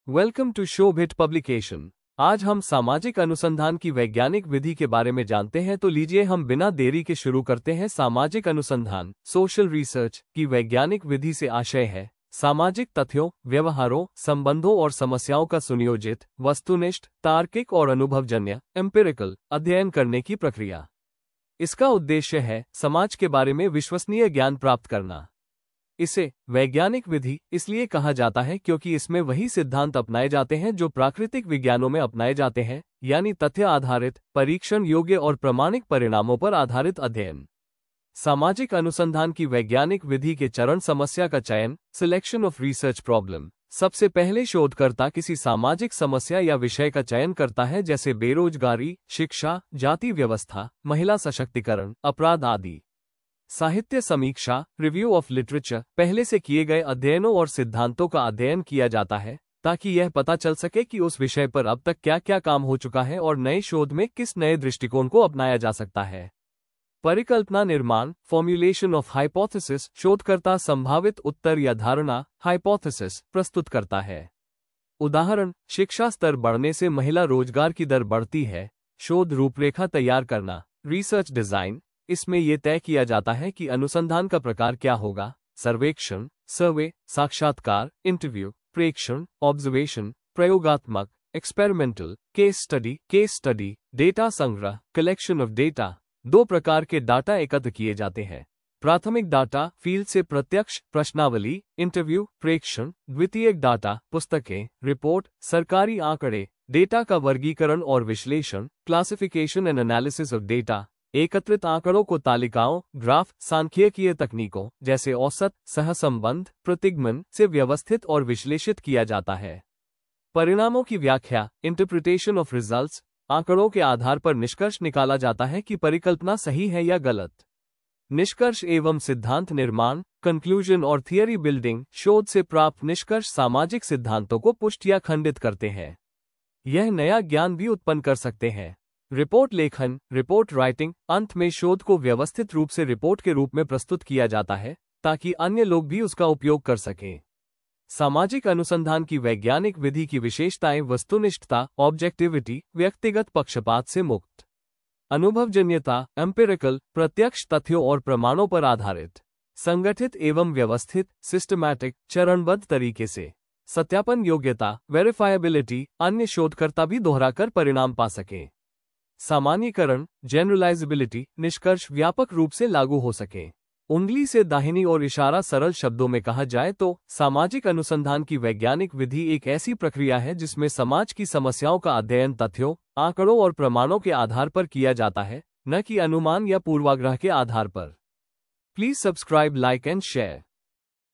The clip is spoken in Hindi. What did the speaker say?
Welcome to Shobhit publication. आज हम सामाजिक अनुसंधान की वैज्ञानिक विधि के बारे में जानते हैं, तो लीजिए हम बिना देरी के शुरू करते हैं। सामाजिक अनुसंधान सोशल रिसर्च की वैज्ञानिक विधि से आशय है सामाजिक तथ्यों, व्यवहारों, संबंधों और समस्याओं का सुनियोजित, वस्तुनिष्ठ, तार्किक और अनुभवजन्य एम्पिरिकल अध्ययन करने की प्रक्रिया। इसका उद्देश्य है समाज के बारे में विश्वसनीय ज्ञान प्राप्त करना। इसे वैज्ञानिक विधि इसलिए कहा जाता है क्योंकि इसमें वही सिद्धांत अपनाए जाते हैं जो प्राकृतिक विज्ञानों में अपनाए जाते हैं, यानी तथ्य आधारित, परीक्षण योग्य और प्रामाणिक परिणामों पर आधारित अध्ययन। सामाजिक अनुसंधान की वैज्ञानिक विधि के चरण: समस्या का चयन, सिलेक्शन ऑफ रिसर्च प्रॉब्लम। सबसे पहले शोधकर्ता किसी सामाजिक समस्या या विषय का चयन करता है, जैसे बेरोजगारी, शिक्षा, जाति व्यवस्था, महिला सशक्तिकरण, अपराध आदि। साहित्य समीक्षा, रिव्यू ऑफ लिटरेचर। पहले से किए गए अध्ययनों और सिद्धांतों का अध्ययन किया जाता है ताकि यह पता चल सके कि उस विषय पर अब तक क्या क्या काम हो चुका है और नए शोध में किस नए दृष्टिकोण को अपनाया जा सकता है। परिकल्पना निर्माण, फॉर्म्युलेशन ऑफ हाइपोथेसिस। शोधकर्ता संभावित उत्तर या धारणा, हाइपोथेसिस प्रस्तुत करता है। उदाहरण: शिक्षा स्तर बढ़ने से महिला रोजगार की दर बढ़ती है। शोध रूपरेखा तैयार करना, रिसर्च डिजाइन। इसमें यह तय किया जाता है कि अनुसंधान का प्रकार क्या होगा: सर्वेक्षण, सर्वे, साक्षात्कार, इंटरव्यू, प्रेक्षण, ऑब्जर्वेशन, प्रयोगात्मक, एक्सपेरिमेंटल, केस स्टडी, डेटा संग्रह, कलेक्शन ऑफ डेटा। दो प्रकार के डाटा एकत्र किए जाते हैं: प्राथमिक डाटा, फील्ड से प्रत्यक्ष प्रश्नावली, इंटरव्यू, प्रेक्षण। द्वितीयक डाटा, पुस्तकें, रिपोर्ट, सरकारी आंकड़े। डेटा का वर्गीकरण और विश्लेषण, classification and analysis of data. एकत्रित आंकड़ों को तालिकाओं, ग्राफ, सांख्यिकीय तकनीकों जैसे औसत, सहसंबंध, प्रतिगमन से व्यवस्थित और विश्लेषित किया जाता है। परिणामों की व्याख्या, इंटरप्रिटेशन ऑफ रिजल्ट्स। आंकड़ों के आधार पर निष्कर्ष निकाला जाता है कि परिकल्पना सही है या गलत। निष्कर्ष एवं सिद्धांत निर्माण, कंक्लूजन और थियरी बिल्डिंग। शोध से प्राप्त निष्कर्ष सामाजिक सिद्धांतों को पुष्ट या खंडित करते हैं। यह नया ज्ञान भी उत्पन्न कर सकते हैं। रिपोर्ट लेखन, रिपोर्ट राइटिंग। अंत में शोध को व्यवस्थित रूप से रिपोर्ट के रूप में प्रस्तुत किया जाता है ताकि अन्य लोग भी उसका उपयोग कर सकें। सामाजिक अनुसंधान की वैज्ञानिक विधि की विशेषताएं: वस्तुनिष्ठता, ऑब्जेक्टिविटी, व्यक्तिगत पक्षपात से मुक्त, अनुभवजन्यता, एम्पिरिकल, प्रत्यक्ष तथ्यों और प्रमाणों पर आधारित, संगठित एवं व्यवस्थित, सिस्टमैटिक, चरणबद्ध तरीके से, सत्यापन योग्यता, वेरिफायबिलिटी, अन्य शोधकर्ता भी दोहराकर परिणाम पा सकें, सामान्यीकरण, जनरलाइजेबिलिटी, निष्कर्ष व्यापक रूप से लागू हो सके। उंगली से दाहिनी ओर इशारा। सरल शब्दों में कहा जाए तो सामाजिक अनुसंधान की वैज्ञानिक विधि एक ऐसी प्रक्रिया है जिसमें समाज की समस्याओं का अध्ययन तथ्यों, आंकड़ों और प्रमाणों के आधार पर किया जाता है, न कि अनुमान या पूर्वाग्रह के आधार पर। Please subscribe, like and share.